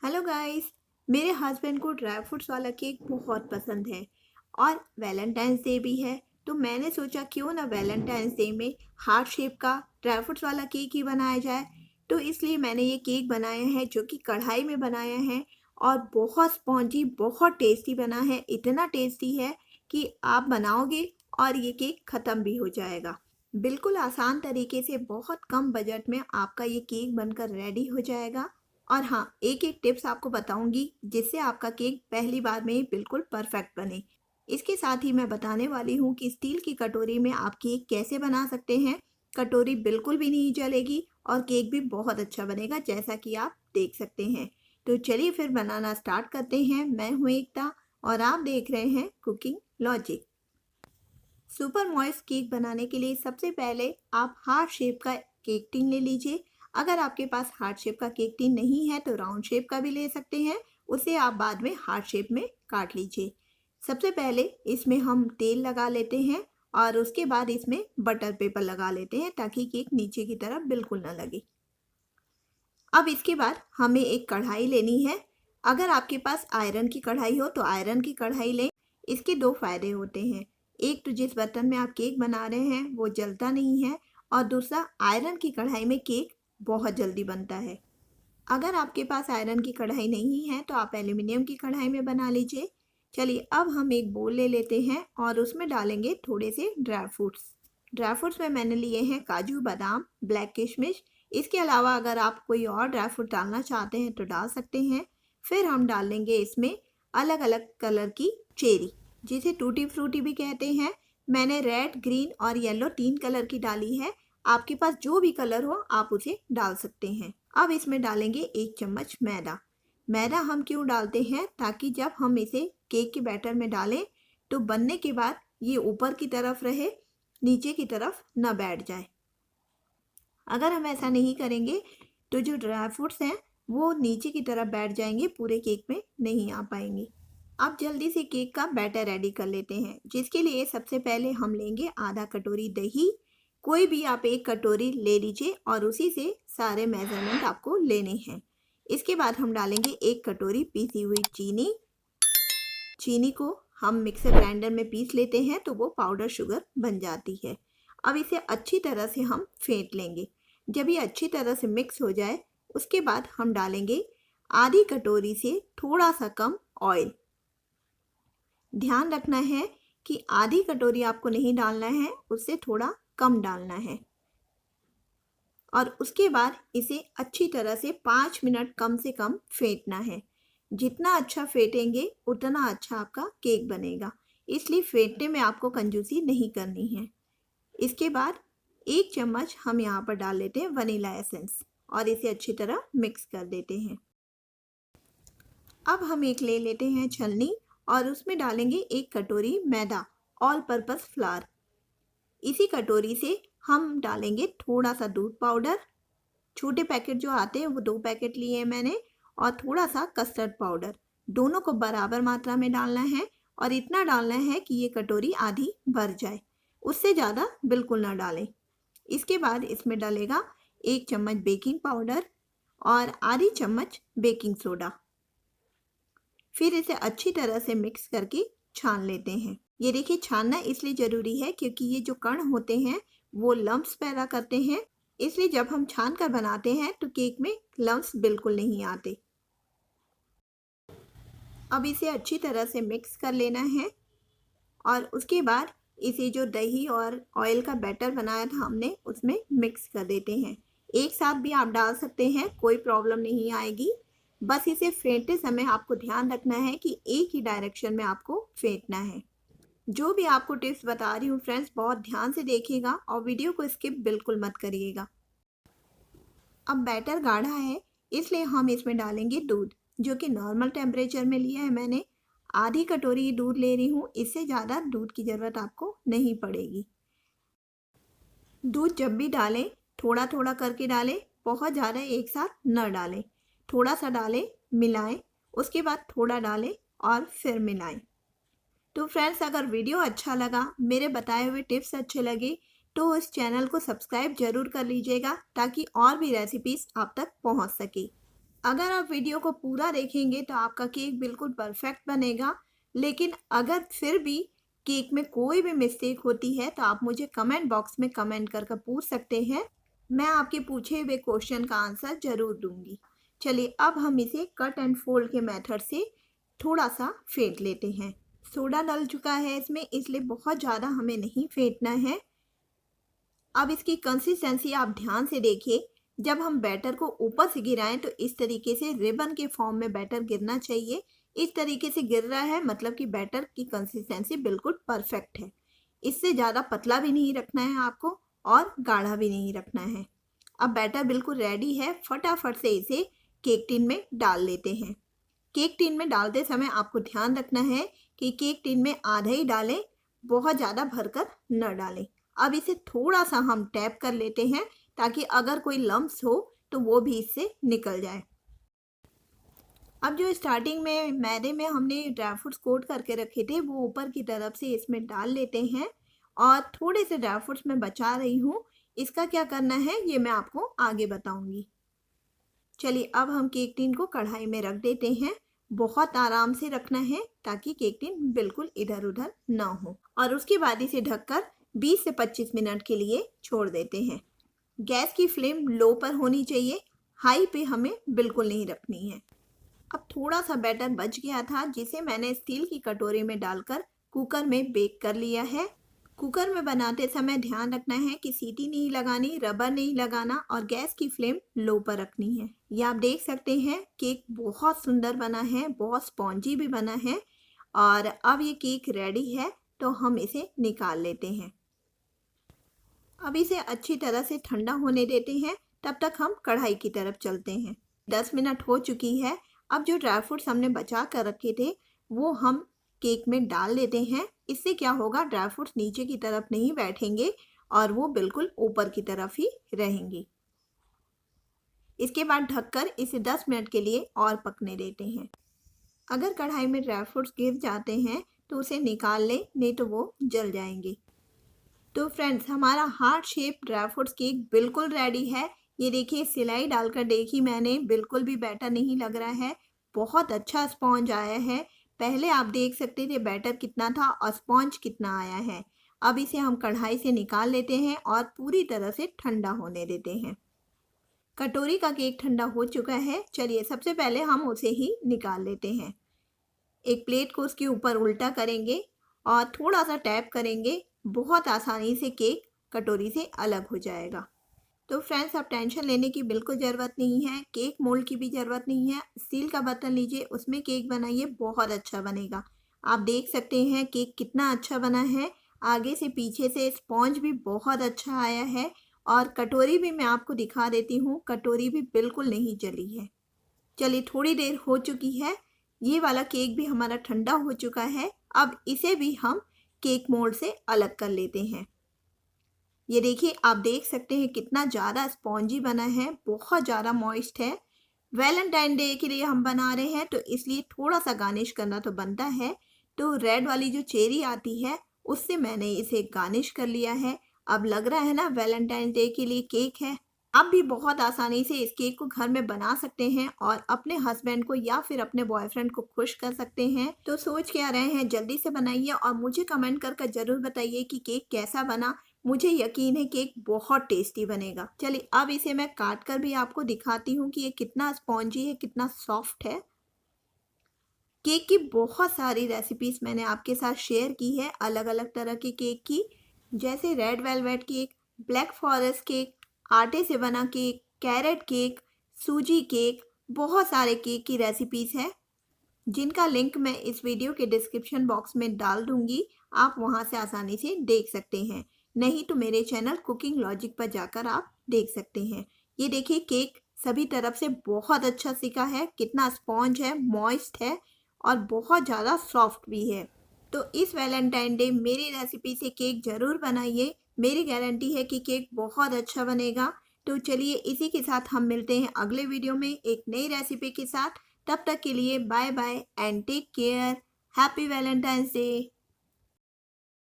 Hello guys. मेरे husband को dry fruits वाला केक बहुत पसंद है और वैलेंटाइंस डे भी है। तो मैंने सोचा क्यों ना वैलेंटाइंस डे में हार्ट शेप का ड्राई फ्रूट्स वाला केक ही बनाया जाए। तो इसलिए मैंने ये केक बनाया है जो कि कढ़ाई में बनाया है और बहुत स्पॉन्जी बहुत टेस्टी बना है। इतना टेस्टी है कि आप बनाओगे और ये केक ख़त्म भी हो जाएगा। बिल्कुल आसान तरीके से बहुत कम बजट में आपका ये केक बनकर रेडी हो जाएगा। और हाँ, एक एक टिप्स आपको बताऊंगी जिससे आपका केक पहली बार में ही बिल्कुल परफेक्ट बने। इसके साथ ही मैं बताने वाली हूँ कि स्टील की कटोरी में आप केक कैसे बना सकते हैं। कटोरी बिल्कुल भी नहीं जलेगी और केक भी बहुत अच्छा बनेगा जैसा कि आप देख सकते हैं। तो चलिए फिर बनाना स्टार्ट करते हैं। मैं हूँ एकता और आप देख रहे हैं cooking logic. Super moist cake बनाने के लिए सबसे पहले आप हार्ट शेप का केक टिन ले लीजिए। अगर आपके पास हार्ट शेप का केक टिन नहीं है तो राउंड शेप का भी ले सकते हैं। उसे आप बाद में हार्ट शेप में काट लीजिए। सबसे पहले इसमें हम तेल लगा लेते हैं और उसके बाद इसमें बटर पेपर लगा लेते हैं ताकि केक नीचे की तरफ बिल्कुल ना लगे। अब इसके बाद हमें एक कढ़ाई लेनी है। अगर आपके पास आयरन की कढ़ाई हो तो आयरन की कढ़ाई लें। इसके दो फायदे होते हैं। एक तो जिस बर्तन में आप केक बना रहे हैं वो जलता नहीं है और दूसरा आयरन की कढ़ाई में केक बहुत जल्दी बनता है। अगर आपके पास आयरन की कढ़ाई नहीं है तो आप एल्यूमिनियम की कढ़ाई में बना लीजिए। चलिए अब हम एक बोल ले लेते हैं और उसमें डालेंगे थोड़े से ड्राई फ्रूट्स। ड्राई फ्रूट्स में मैंने लिए हैं काजू बादाम ब्लैक किशमिश। इसके अलावा अगर आप कोई और ड्राई फ्रूट डालना चाहते हैं तो डाल सकते हैं। फिर हम डालेंगे इसमें अलग अलग कलर की चेरी जिसे टूटी फ्रूटी भी कहते हैं। मैंने रेड ग्रीन और येलो 3 कलर की डाली है। आपके पास जो भी कलर हो आप उसे डाल सकते हैं। अब इसमें डालेंगे 1 चम्मच मैदा। मैदा हम क्यों डालते हैं ताकि जब हम इसे केक के बैटर में डालें तो बनने के बाद ये ऊपर की तरफ रहे, नीचे की तरफ न बैठ जाए। अगर हम ऐसा नहीं करेंगे तो जो ड्राई फ्रूट्स हैं वो नीचे की तरफ बैठ जाएंगे, पूरे केक में नहीं आ पाएंगे। अब जल्दी से केक का बैटर रेडी कर लेते हैं जिसके लिए सबसे पहले हम लेंगे आधा कटोरी दही। कोई भी आप एक कटोरी ले लीजिए और उसी से सारे मेजरमेंट आपको लेने हैं। इसके बाद हम डालेंगे 1 कटोरी पीसी हुई चीनी। चीनी को हम मिक्सर ग्राइंडर में पीस लेते हैं तो वो पाउडर शुगर बन जाती है। अब इसे अच्छी तरह से हम फेंट लेंगे। जब ये अच्छी तरह से मिक्स हो जाए उसके बाद हम डालेंगे आधी कटोरी से थोड़ा सा कम ऑयल। ध्यान रखना है कि आधी कटोरी आपको नहीं डालना है, उससे थोड़ा कम डालना है। और उसके बाद इसे अच्छी तरह से 5 मिनट कम से कम फेंटना है। जितना अच्छा फेंटेंगे उतना अच्छा आपका केक बनेगा, इसलिए फेंटने में आपको कंजूसी नहीं करनी है। इसके बाद 1 चम्मच हम यहाँ पर डाल लेते हैं वनीला एसेंस और इसे अच्छी तरह मिक्स कर देते हैं। अब हम एक ले लेते हैं छलनी और उसमें डालेंगे 1 कटोरी मैदा ऑल पर्पस फ्लावर। इसी कटोरी से हम डालेंगे थोड़ा सा दूध पाउडर। छोटे पैकेट जो आते हैं वो 2 पैकेट लिए हैं मैंने, और थोड़ा सा कस्टर्ड पाउडर। दोनों को बराबर मात्रा में डालना है और इतना डालना है कि ये कटोरी आधी भर जाए, उससे ज़्यादा बिल्कुल ना डालें। इसके बाद इसमें डलेगा 1 चम्मच बेकिंग पाउडर और आधी चम्मच बेकिंग सोडा। फिर इसे अच्छी तरह से मिक्स करके छान लेते हैं। ये देखिए, छानना इसलिए ज़रूरी है क्योंकि ये जो कण होते हैं वो लम्प्स पैदा करते हैं, इसलिए जब हम छान कर बनाते हैं तो केक में लम्प्स बिल्कुल नहीं आते। अब इसे अच्छी तरह से मिक्स कर लेना है और उसके बाद इसे जो दही और ऑयल का बैटर बनाया था हमने उसमें मिक्स कर देते हैं। एक साथ भी आप डाल सकते हैं, कोई प्रॉब्लम नहीं आएगी। बस इसे फेंटते समय आपको ध्यान रखना है कि एक ही डायरेक्शन में आपको फेंटना है। जो भी आपको टिप्स बता रही हूँ फ्रेंड्स, बहुत ध्यान से देखिएगा और वीडियो को स्किप बिल्कुल मत करिएगा। अब बैटर गाढ़ा है इसलिए हम इसमें डालेंगे दूध, जो कि नॉर्मल टेम्परेचर में लिया है मैंने। आधी कटोरी दूध ले रही हूँ, इससे ज़्यादा दूध की ज़रूरत आपको नहीं पड़ेगी। दूध जब भी डालें थोड़ा थोड़ा करके डालें, बहुत ज़्यादा एक साथ न डालें। थोड़ा सा डालें, मिलाएं, उसके बाद थोड़ा डालें और फिर मिलाएं। तो फ्रेंड्स, अगर वीडियो अच्छा लगा, मेरे बताए हुए टिप्स अच्छे लगे तो इस चैनल को सब्सक्राइब जरूर कर लीजिएगा ताकि और भी रेसिपीज़ आप तक पहुंच सके। अगर आप वीडियो को पूरा देखेंगे तो आपका केक बिल्कुल परफेक्ट बनेगा। लेकिन अगर फिर भी केक में कोई भी मिस्टेक होती है तो आप मुझे कमेंट बॉक्स में कमेंट करके पूछ सकते हैं। मैं आपके पूछे हुए क्वेश्चन का आंसर ज़रूर दूंगी। चलिए अब हम इसे कट एंड फोल्ड के मेथड से थोड़ा सा फेंट लेते हैं। सोडा डल चुका है इसमें, इसलिए बहुत ज़्यादा हमें नहीं फेंटना है। अब इसकी कंसिस्टेंसी आप ध्यान से देखिए। जब हम बैटर को ऊपर से गिराएं तो इस तरीके से रिबन के फॉर्म में बैटर गिरना चाहिए। इस तरीके से गिर रहा है मतलब कि बैटर की कंसिस्टेंसी बिल्कुल परफेक्ट है। इससे ज़्यादा पतला भी नहीं रखना है आपको और गाढ़ा भी नहीं रखना है। अब बैटर बिल्कुल रेडी है, फटाफट से इसे केक टिन में डाल लेते हैं। केक टिन में डालते समय आपको ध्यान रखना है कि केक टिन में आधा ही डालें, बहुत ज़्यादा भरकर न डालें। अब इसे थोड़ा सा हम टैप कर लेते हैं ताकि अगर कोई लम्प्स हो तो वो भी इससे निकल जाए। अब जो स्टार्टिंग में मैदे में हमने ड्राई फ्रूट्स कोट करके रखे थे वो ऊपर की तरफ से इसमें डाल लेते हैं और थोड़े से ड्राई फ्रूट्स मैं बचा रही हूँ। इसका क्या करना है ये मैं आपको आगे बताऊंगी। चलिए अब हम केक टिन को कढ़ाई में रख देते हैं। बहुत आराम से रखना है ताकि केक टिन बिल्कुल इधर उधर ना हो और उसके बाद इसे ढककर 20 से 25 मिनट के लिए छोड़ देते हैं। गैस की फ्लेम लो पर होनी चाहिए, हाई पे हमें बिल्कुल नहीं रखनी है। अब थोड़ा सा बैटर बच गया था जिसे मैंने स्टील की कटोरी में डालकर कुकर में बेक कर लिया है। कुकर में बनाते समय ध्यान रखना है कि सीटी नहीं लगानी, रबर नहीं लगाना और गैस की फ्लेम लो पर रखनी है। ये आप देख सकते हैं केक बहुत सुंदर बना है, बहुत स्पॉन्जी भी बना है और अब ये केक रेडी है तो हम इसे निकाल लेते हैं। अब इसे अच्छी तरह से ठंडा होने देते हैं, तब तक हम कढ़ाई की तरफ चलते हैं। 10 मिनट हो चुकी है। अब जो ड्राई फ्रूट्स हमने बचा कर रखे थे वो हम केक में डाल देते हैं। इससे क्या होगा, ड्राई फ्रूट्स नीचे की तरफ नहीं बैठेंगे और वो बिल्कुल ऊपर की तरफ ही रहेंगे। इसके बाद ढककर इसे 10 मिनट के लिए और पकने देते हैं। अगर कढ़ाई में ड्राई फ्रूट्स गिर जाते हैं तो उसे निकाल लें, नहीं तो वो जल जाएंगे। तो फ्रेंड्स हमारा heart shape dry fruits cake बिल्कुल रेडी है। ये देखिए सिलाई डालकर देखी मैंने, बिल्कुल भी बैटर नहीं लग रहा है, बहुत अच्छा स्पॉन्ज आया है। पहले आप देख सकते थे बैटर कितना था और स्पॉन्ज कितना आया है। अब इसे हम कढ़ाई से निकाल लेते हैं और पूरी तरह से ठंडा होने देते हैं। कटोरी का केक ठंडा हो चुका है। चलिए सबसे पहले हम उसे ही निकाल लेते हैं। एक प्लेट को उसके ऊपर उल्टा करेंगे और थोड़ा सा टैप करेंगे, बहुत आसानी से केक कटोरी से अलग हो जाएगा। तो फ्रेंड्स अब टेंशन लेने की बिल्कुल ज़रूरत नहीं है, केक मोल्ड की भी ज़रूरत नहीं है। स्टील का बर्तन लीजिए, उसमें केक बनाइए, बहुत अच्छा बनेगा। आप देख सकते हैं केक कितना अच्छा बना है, आगे से पीछे से स्पॉन्ज भी बहुत अच्छा आया है और कटोरी भी मैं आपको दिखा देती हूँ, कटोरी भी बिल्कुल नहीं जली है। चलिए थोड़ी देर हो चुकी है, ये वाला केक भी हमारा ठंडा हो चुका है। अब इसे भी हम केक मोल्ड से अलग कर लेते हैं। ये देखिए आप देख सकते हैं कितना ज़्यादा स्पॉन्जी बना है, बहुत ज़्यादा मॉइस्ट है। वैलेंटाइन डे के लिए हम बना रहे हैं तो इसलिए थोड़ा सा गार्निश करना तो बनता है। तो रेड वाली जो चेरी आती है उससे मैंने इसे गार्निश कर लिया है। अब लग रहा है ना वैलेंटाइन डे के लिए केक है। आप भी बहुत आसानी से इस केक को घर में बना सकते हैं और अपने हस्बैंड को या फिर अपने बॉयफ्रेंड को खुश कर सकते हैं। तो सोच क्या रहे हैं, जल्दी से बनाइए और मुझे कमेंट करके ज़रूर बताइए कि केक कैसा बना। मुझे यकीन है केक बहुत टेस्टी बनेगा। चलिए अब इसे मैं काट कर भी आपको दिखाती हूँ कि ये कितना स्पॉन्जी है, कितना सॉफ्ट है। केक की बहुत सारी रेसिपीज़ मैंने आपके साथ शेयर की है, अलग अलग तरह के केक की, जैसे red velvet cake, black forest cake, आटे से बना केक, कैरेट केक, सूजी केक, बहुत सारे केक की रेसिपीज़ हैं जिनका लिंक मैं इस वीडियो के डिस्क्रिप्शन बॉक्स में डाल दूंगी। आप वहां से आसानी से देख सकते हैं, नहीं तो मेरे चैनल कुकिंग लॉजिक पर जाकर आप देख सकते हैं। ये देखिए केक सभी तरफ से बहुत अच्छा सिका है, कितना स्पॉन्ज है, मॉइस्ट है और बहुत ज़्यादा सॉफ्ट भी है। तो इस वैलेंटाइन डे मेरी रेसिपी से केक ज़रूर बनाइए, मेरी गारंटी है कि केक बहुत अच्छा बनेगा। तो चलिए इसी के साथ हम मिलते हैं अगले वीडियो में एक नई रेसिपी के साथ। तब तक के लिए bye bye and take care. Happy Valentine's day.